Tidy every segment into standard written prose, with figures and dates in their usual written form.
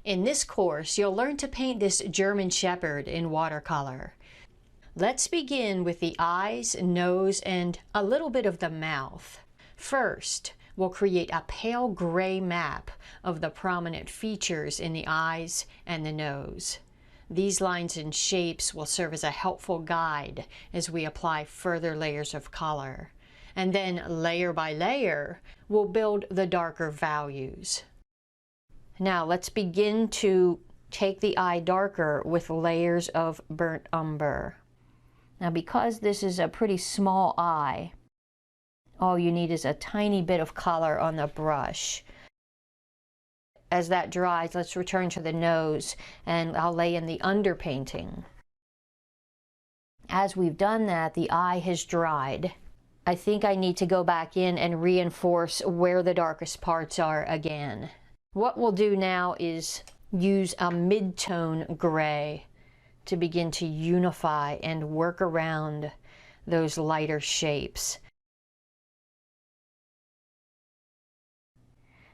In this course, you'll learn to paint this German Shepherd in watercolor. Let's begin with the eyes, nose, and a little bit of the mouth. First, we'll create a pale gray map of the prominent features in the eyes and the nose. These lines and shapes will serve as a helpful guide as we apply further layers of color. And then, layer by layer, we'll build the darker values. Now let's begin to take the eye darker with layers of burnt umber. Now because this is a pretty small eye, all you need is a tiny bit of color on the brush. As that dries, let's return to the nose and I'll lay in the underpainting. As we've done that, the eye has dried. I think I need to go back in and reinforce where the darkest parts are again. What we'll do now is use a mid-tone gray to begin to unify and work around those lighter shapes.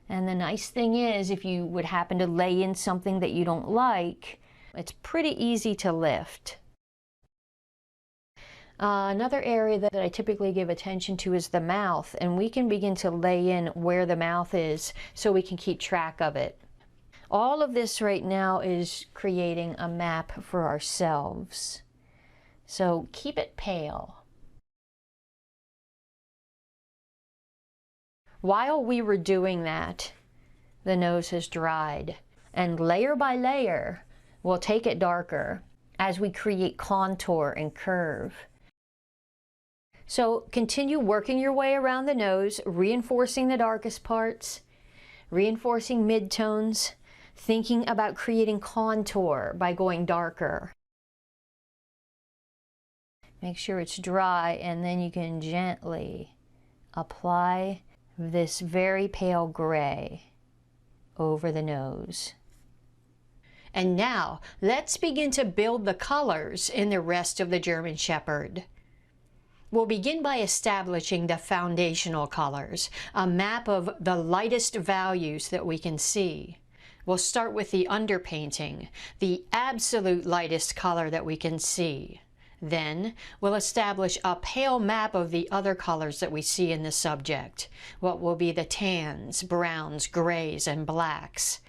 And the nice thing is, if you would happen to lay in something that you don't like, it's pretty easy to lift. Another area that I typically give attention to is the mouth, and we can begin to lay in where the mouth is so we can keep track of it. All of this right now is creating a map for ourselves. So keep it pale. While we were doing that, the nose has dried, and layer by layer, we'll take it darker as we create contour and curve. So continue working your way around the nose, reinforcing the darkest parts, reinforcing midtones, thinking about creating contour by going darker. Make sure it's dry, and then you can gently apply this very pale gray over the nose. And now, let's begin to build the colors in the rest of the German Shepherd. We'll begin by establishing the foundational colors, a map of the lightest values that we can see. We'll start with the underpainting, the absolute lightest color that we can see. Then, we'll establish a pale map of the other colors that we see in the subject, what will be the tans, browns, grays, and blacks.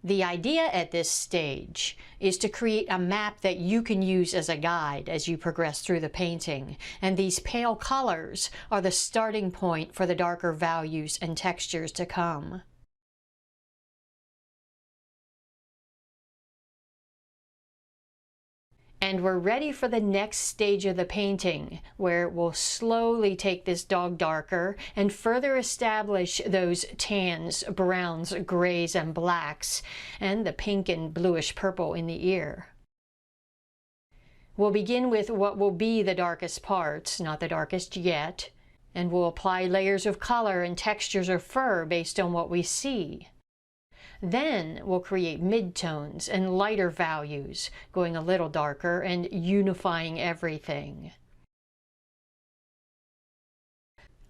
The idea at this stage is to create a map that you can use as a guide as you progress through the painting, and these pale colors are the starting point for the darker values and textures to come. And we're ready for the next stage of the painting, where we'll slowly take this dog darker and further establish those tans, browns, grays, and blacks, and the pink and bluish purple in the ear. We'll begin with what will be the darkest parts, not the darkest yet, and we'll apply layers of color and textures of fur based on what we see. Then we'll create midtones and lighter values, going a little darker and unifying everything.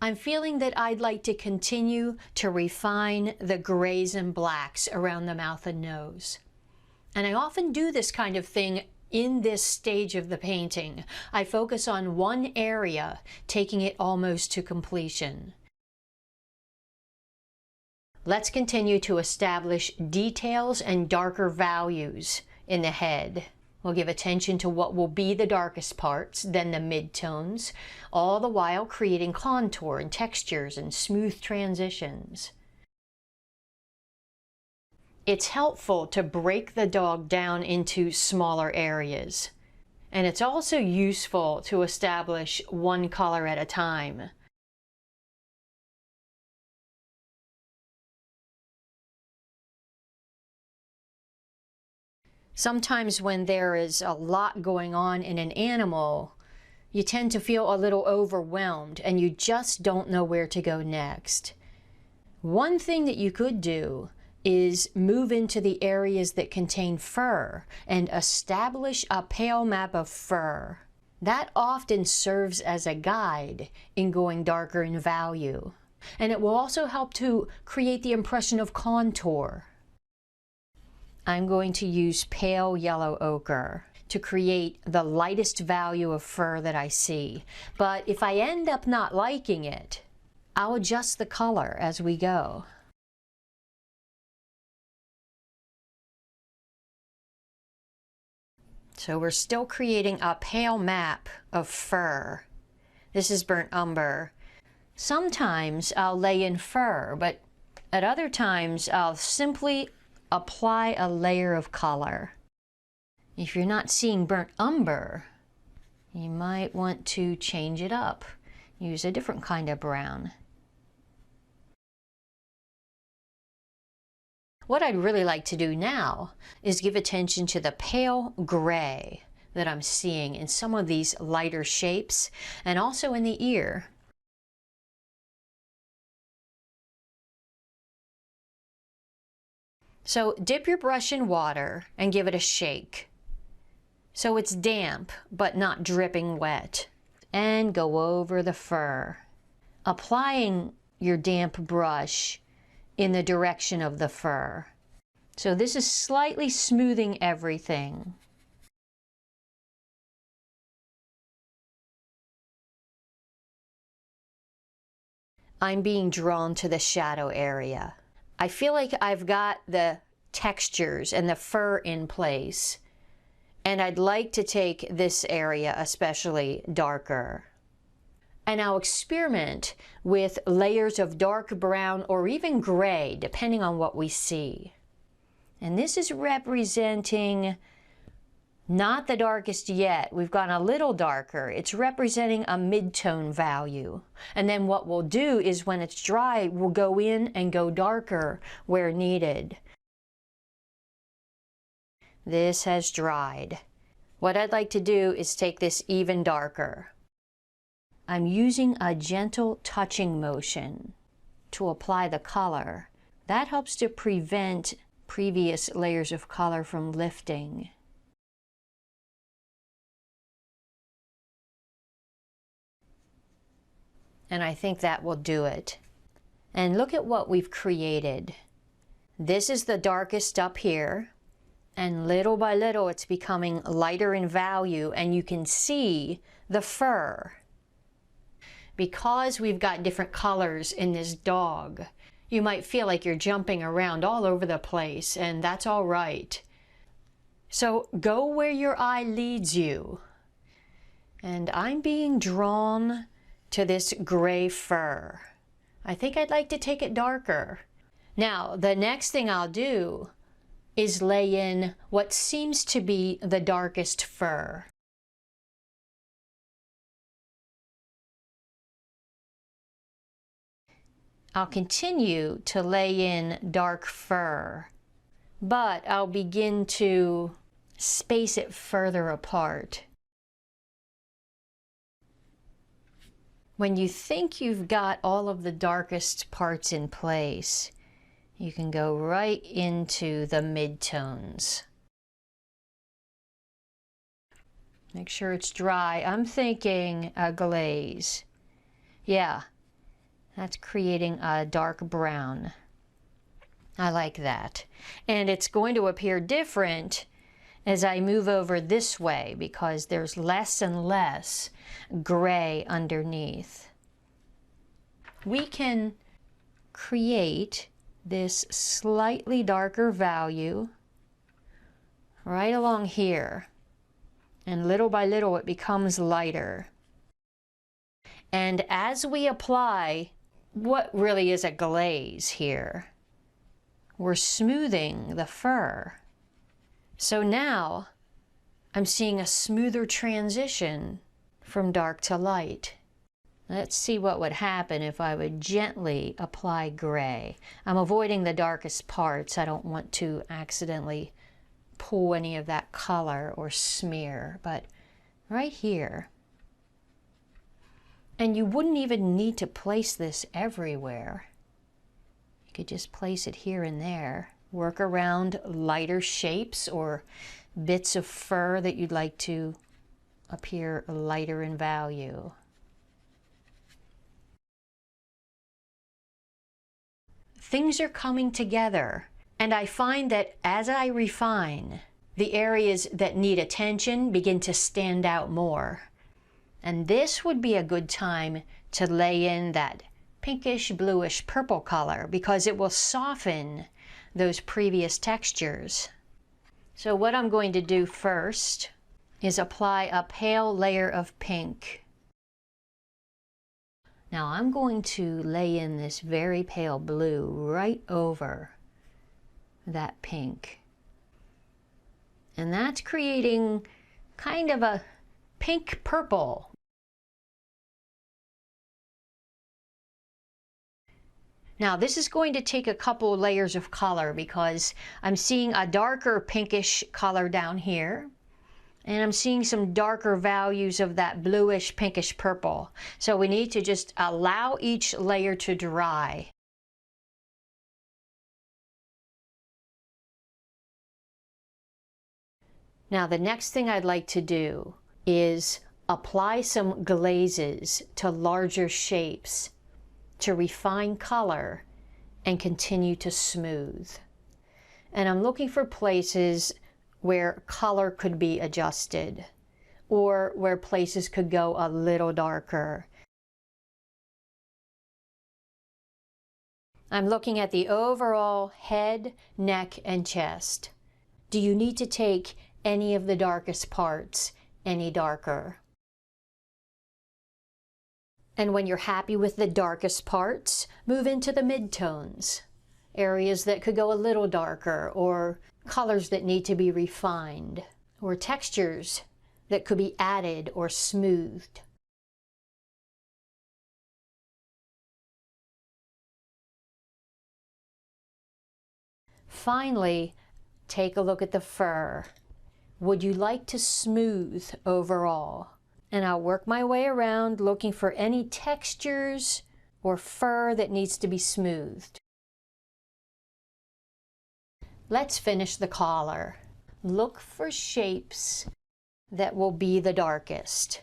I'm feeling that I'd like to continue to refine the grays and blacks around the mouth and nose. And I often do this kind of thing in this stage of the painting. I focus on one area, taking it almost to completion. Let's continue to establish details and darker values in the head. We'll give attention to what will be the darkest parts, then the midtones, all the while creating contour and textures and smooth transitions. It's helpful to break the dog down into smaller areas, and it's also useful to establish one color at a time. Sometimes when there is a lot going on in an animal, you tend to feel a little overwhelmed and you just don't know where to go next. One thing that you could do is move into the areas that contain fur and establish a pale map of fur. That often serves as a guide in going darker in value. And it will also help to create the impression of contour. I'm going to use pale yellow ochre to create the lightest value of fur that I see. But if I end up not liking it, I'll adjust the color as we go. So we're still creating a pale map of fur. This is burnt umber. Sometimes I'll lay in fur, but at other times I'll simply apply a layer of color. If you're not seeing burnt umber, you might want to change it up. Use a different kind of brown. What I'd really like to do now is give attention to the pale gray that I'm seeing in some of these lighter shapes and also in the ear. So dip your brush in water and give it a shake. So it's damp but not dripping wet. And go over the fur, applying your damp brush in the direction of the fur. So this is slightly smoothing everything. I'm being drawn to the shadow area. I feel like I've got the textures and the fur in place, and I'd like to take this area especially darker. And I'll experiment with layers of dark brown or even gray, depending on what we see. And this is representing not the darkest yet. We've gone a little darker. It's representing a mid-tone value. And then what we'll do is when it's dry, we'll go in and go darker where needed. This has dried. What I'd like to do is take this even darker. I'm using a gentle touching motion to apply the color. That helps to prevent previous layers of color from lifting. And I think that will do it. And look at what we've created. This is the darkest up here, and little by little it's becoming lighter in value, and you can see the fur. Because we've got different colors in this dog, you might feel like you're jumping around all over the place, and that's all right. So go where your eye leads you. And I'm being drawn to this gray fur. I think I'd like to take it darker. Now, the next thing I'll do is lay in what seems to be the darkest fur. I'll continue to lay in dark fur, but I'll begin to space it further apart. When you think you've got all of the darkest parts in place, you can go right into the midtones. Make sure it's dry. I'm thinking a glaze. Yeah. That's creating a dark brown. I like that. And it's going to appear different as I move over this way because there's less and less gray underneath. We can create this slightly darker value right along here. And little by little it becomes lighter. And as we apply what really is a glaze here, we're smoothing the fur. So now I'm seeing a smoother transition from dark to light. Let's see what would happen if I would gently apply gray. I'm avoiding the darkest parts. I don't want to accidentally pull any of that color or smear, but right here. And you wouldn't even need to place this everywhere. You could just place it here and there. Work around lighter shapes or bits of fur that you'd like to appear lighter in value. Things are coming together. And I find that as I refine, the areas that need attention begin to stand out more. And this would be a good time to lay in that pinkish bluish purple color because it will soften those previous textures. So what I'm going to do first is apply a pale layer of pink. Now I'm going to lay in this very pale blue right over that pink. And that's creating kind of a pink purple. Now this is going to take a couple layers of color because I'm seeing a darker pinkish color down here. And I'm seeing some darker values of that bluish pinkish purple. So we need to just allow each layer to dry. Now the next thing I'd like to do is apply some glazes to larger shapes to refine color and continue to smooth. And I'm looking for places where color could be adjusted or where places could go a little darker. I'm looking at the overall head, neck, and chest. Do you need to take any of the darkest parts any darker? And when you're happy with the darkest parts, move into the midtones, areas that could go a little darker, or colors that need to be refined, or textures that could be added or smoothed. Finally, take a look at the fur. Would you like to smooth overall? And I'll work my way around looking for any textures or fur that needs to be smoothed. Let's finish the collar. Look for shapes that will be the darkest.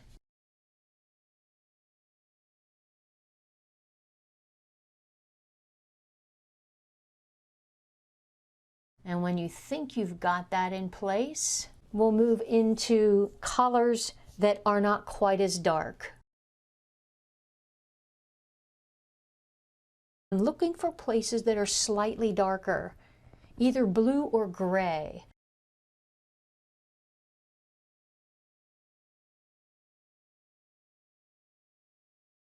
And when you think you've got that in place, we'll move into colors that are not quite as dark. I'm looking for places that are slightly darker, either blue or gray.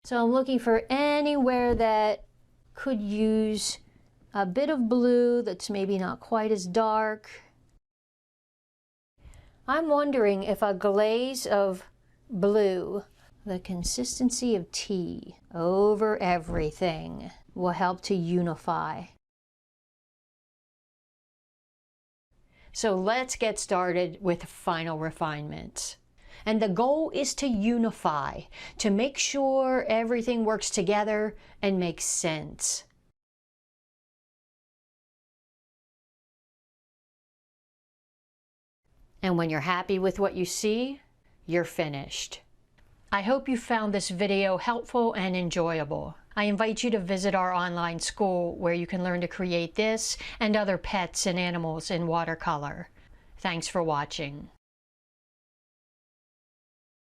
So I'm looking for anywhere that could use a bit of blue that's maybe not quite as dark. I'm wondering if a glaze of blue, the consistency of tea over everything, will help to unify. So let's get started with final refinements. And the goal is to unify, to make sure everything works together and makes sense. And when you're happy with what you see, you're finished. I hope you found this video helpful and enjoyable. I invite you to visit our online school where you can learn to create this and other pets and animals in watercolor. Thanks for watching.